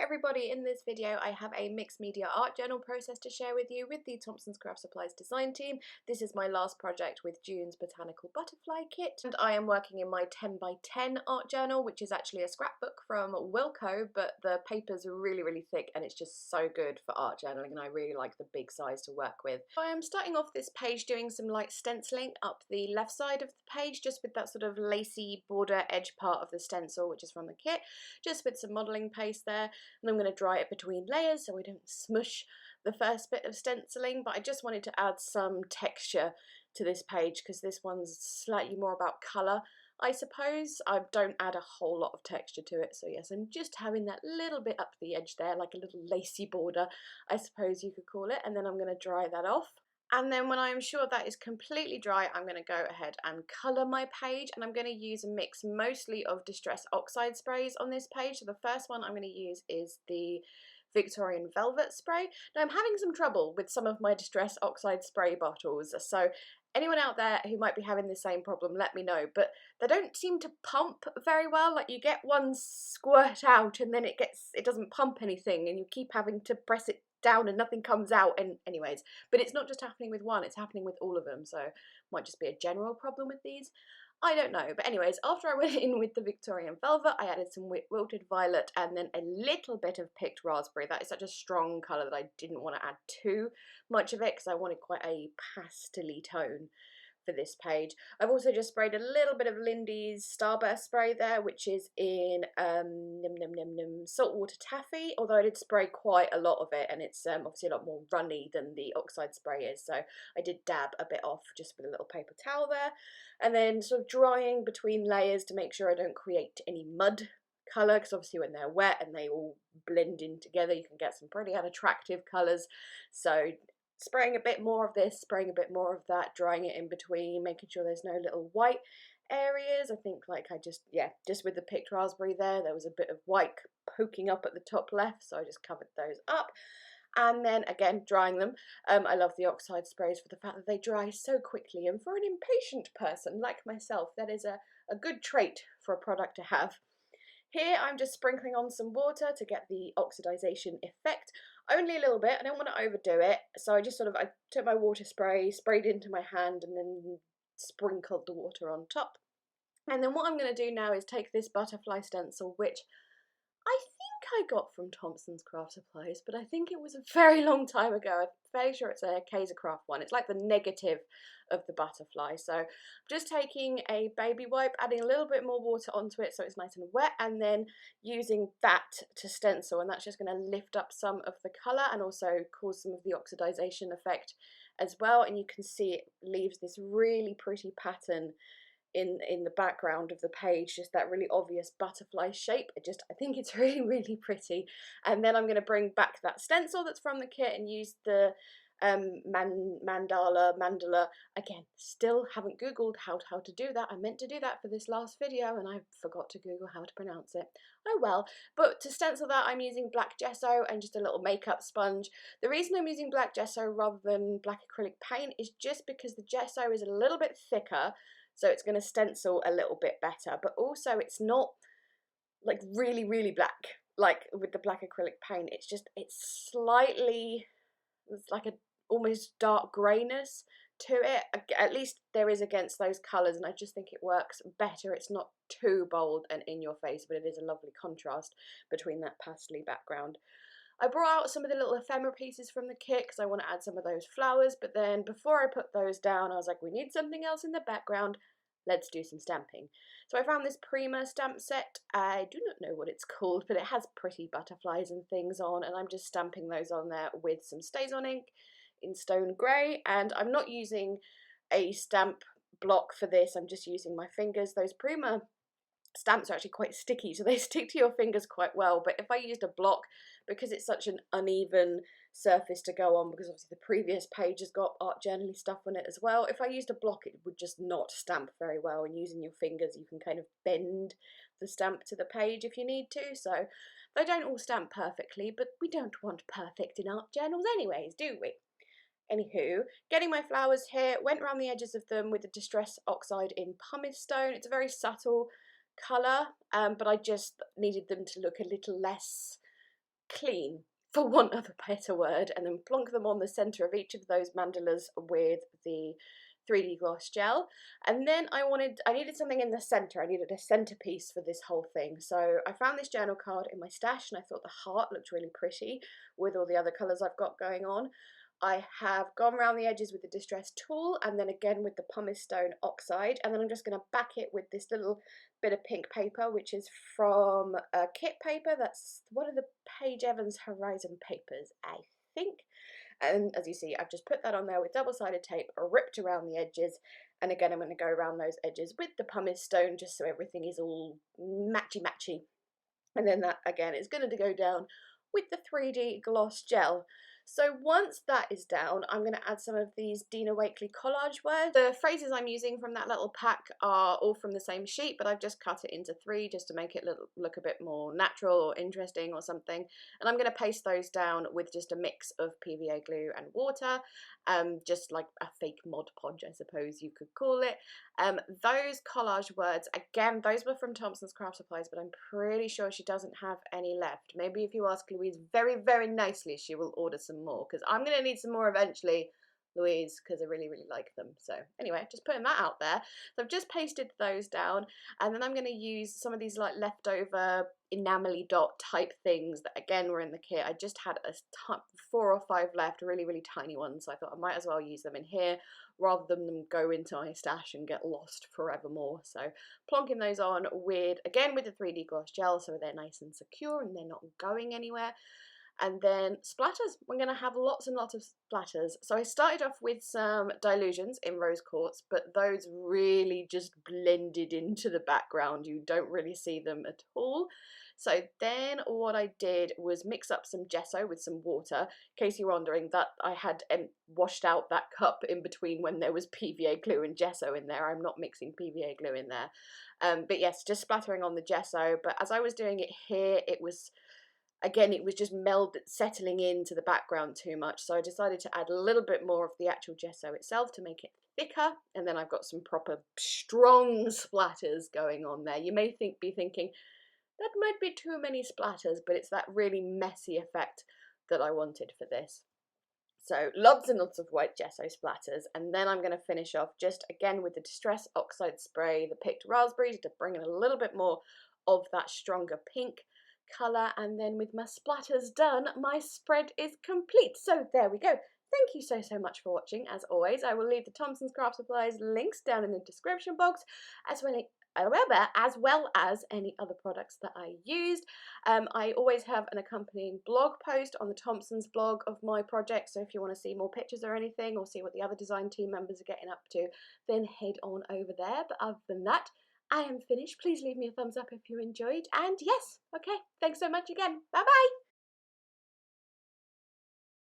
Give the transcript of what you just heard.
everybody, in this video I have a mixed media art journal process to share with you with the Thompson's Craft Supplies design team. This is my last project with June's Botanical Butterfly Kit, and I am working in my 10x10 art journal, which is actually a scrapbook from Wilko, but the paper's really thick and it's just so good for art journaling, and I really like the big size to work with. So I am starting off this page doing some light stenciling up the left side of the page, just with that sort of lacy border edge part of the stencil, which is from the kit, just with some modelling paste there. And I'm going to dry it between layers so we don't smush the first bit of stenciling, but I just wanted to add some texture to this page because this one's slightly more about colour, I suppose. I don't add a whole lot of texture to it, so yes, I'm just having that little bit up the edge there, like a little lacy border, I suppose you could call it, and then I'm going to dry that off. And then when I'm sure that is completely dry, I'm going to go ahead and colour my page, and I'm going to use a mix mostly of Distress Oxide sprays on this page. So the first one I'm going to use is the Victorian Velvet spray. Now I'm having some trouble with some of my Distress Oxide spray bottles, so anyone out there who might be having the same problem, let me know, but they don't seem to pump very well. Like, you get one squirt out and then it doesn't pump anything, and you keep having to press it down and nothing comes out. And anyways, but it's not just happening with one, it's happening with all of them, so it might just be a general problem with these, I don't know. But anyways, after I went in with the Victorian Velvet, I added some Wilted Violet and then a little bit of Picked Raspberry. That is such a strong colour that I didn't want to add too much of it because I wanted quite a pastel-y tone for this page. I've also just sprayed a little bit of Lindy's Starburst spray there, which is in saltwater taffy, although I did spray quite a lot of it, and it's obviously a lot more runny than the oxide spray is, so I did dab a bit off just with a little paper towel there, and then sort of drying between layers to make sure I don't create any mud colour, because obviously when they're wet and they all blend in together you can get some pretty unattractive colours. So spraying a bit more of this, spraying a bit more of that, drying it in between, making sure there's no little white areas. I think just with the Picked Raspberry there was a bit of white poking up at the top left, so I just covered those up. And then again, drying them. I love the oxide sprays for the fact that they dry so quickly, and for an impatient person like myself, that is a good trait for a product to have. Here I'm just sprinkling on some water to get the oxidization effect. Only a little bit, I don't want to overdo it, so I took my water spray, sprayed it into my hand, and then sprinkled the water on top. And then what I'm going to do now is take this butterfly stencil, which I think I got from Thompson's Craft Supplies, but I think it was a very long time ago. I'm fairly sure it's a Kaisercraft one. It's like the negative of the butterfly. So I'm just taking a baby wipe, adding a little bit more water onto it so it's nice and wet, and then using that to stencil, and that's just going to lift up some of the colour and also cause some of the oxidization effect as well. And you can see it leaves this really pretty pattern in the background of the page, just that really obvious butterfly shape. I think it's really pretty. And then I'm going to bring back that stencil that's from the kit and use the mandala. Again, still haven't googled how to do that. I meant to do that for this last video and I forgot to google how to pronounce it. Oh well. But to stencil that, I'm using black gesso and just a little makeup sponge. The reason I'm using black gesso rather than black acrylic paint is just because the gesso is a little bit thicker, so it's going to stencil a little bit better, but also it's not like really black like with the black acrylic paint. It's like a almost dark greyness to it. At least there is against those colours, and I just think it works better. It's not too bold and in your face, but it is a lovely contrast between that pastel background. I brought out some of the little ephemera pieces from the kit because I want to add some of those flowers, but then before I put those down I was like, we need something else in the background, let's do some stamping. So I found this Prima stamp set. I do not know what it's called, but it has pretty butterflies and things on, and I'm just stamping those on there with some StazOn ink in Stone Grey, and I'm not using a stamp block for this, I'm just using my fingers. Those Prima stamps are actually quite sticky, so they stick to your fingers quite well, but if I used a block, because it's such an uneven surface to go on, because obviously the previous page has got art journaly stuff on it as well, if I used a block it would just not stamp very well, and using your fingers you can kind of bend the stamp to the page if you need to, so they don't all stamp perfectly, but we don't want perfect in art journals anyways, do we? Anywho, getting my flowers here, went around the edges of them with the Distress Oxide in pumice stone. It's a very subtle colour, but I just needed them to look a little less clean, for want of a better word, and then plonk them on the centre of each of those mandalas with the 3D gloss gel. And then I needed something in the centre. I needed a centerpiece for this whole thing. So I found this journal card in my stash and I thought the heart looked really pretty with all the other colours I've got going on. I have gone around the edges with the distress tool and then again with the pumice stone oxide, and then I'm just going to back it with this little bit of pink paper, which is from kit paper. That's one of the Page Evans Horizon papers, I think. And as you see, I've just put that on there with double-sided tape, ripped around the edges, and again I'm going to go around those edges with the pumice stone just so everything is all matchy-matchy. And then that again is going to go down with the 3D gloss gel. So once that is down, I'm going to add some of these Dina Wakley collage words. The phrases I'm using from that little pack are all from the same sheet, but I've just cut it into 3 just to make it look a bit more natural or interesting or something. And I'm going to paste those down with just a mix of PVA glue and water, just like a fake Mod Podge, I suppose you could call it. Those collage words, again, those were from Thompson's Craft Supplies, but I'm pretty sure she doesn't have any left. Maybe if you ask Louise very, very nicely, she will order some more, because I'm going to need some more eventually, Louise, because I really, really like them. So anyway, just putting that out there. So I've just pasted those down, and then I'm going to use some of these like leftover enamel dot type things that again were in the kit. I just had 4 or 5 left, really, really tiny ones, so I thought I might as well use them in here rather than them go into my stash and get lost forevermore. So plonking those on with, again, with the 3D gloss gel so they're nice and secure and they're not going anywhere. And then splatters. We're going to have lots and lots of splatters. So I started off with some dilutions in rose quartz, but those really just blended into the background. You don't really see them at all. So then what I did was mix up some gesso with some water. In case you're wondering, that I had washed out that cup in between when there was PVA glue and gesso in there. I'm not mixing PVA glue in there. But yes, just splattering on the gesso. But as I was doing it here, it was just settling into the background too much, so I decided to add a little bit more of the actual gesso itself to make it thicker, and then I've got some proper strong splatters going on there. You may be thinking, that might be too many splatters, but it's that really messy effect that I wanted for this. So lots and lots of white gesso splatters, and then I'm going to finish off just again with the Distress Oxide Spray, the picked raspberries, to bring in a little bit more of that stronger pink colour, and then with my splatters done, my spread is complete. So there we go. Thank you so much for watching. As always, I will leave the Thompson's Craft Supplies links down in the description box, as well as any other products that I used. I always have an accompanying blog post on the Thompson's blog of my project, so if you want to see more pictures or anything, or see what the other design team members are getting up to, then head on over there. But other than that, I am finished. Please leave me a thumbs up if you enjoyed, and yes, okay, thanks so much again. Bye bye.